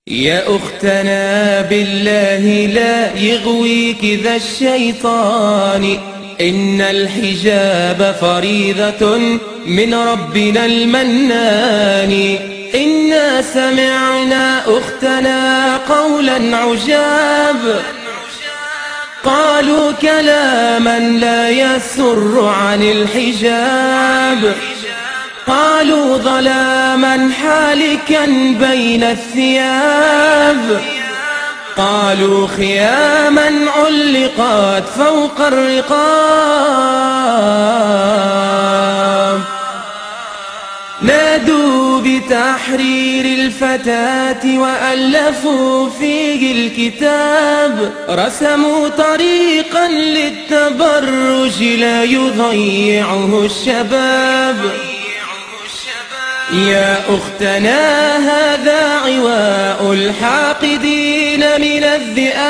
يا أختنا بالله لا يغويك ذا الشيطان، إن الحجاب فريضة من ربنا المنان. إنا سمعنا أختنا قولا عجاب، قالوا كلاما لا يسر عن الحجاب، قالوا ظلاما حالكا بين الثياب، قالوا خياما علقت فوق الرقاب، نادوا بتحرير الفتاة وألفوا فيه الكتاب، رسموا طريقا للتبرج لا يضيعه الشباب. يا أختنا هذا عواء الحاقدين من الذئاب،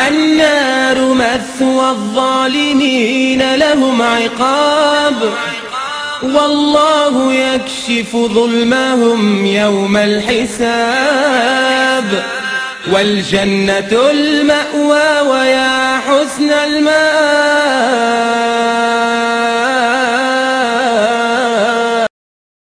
النار مثوى الظالمين لهم عقاب، والله يكشف ظلمهم يوم الحساب، والجنة المأوى ويا حسن المآب.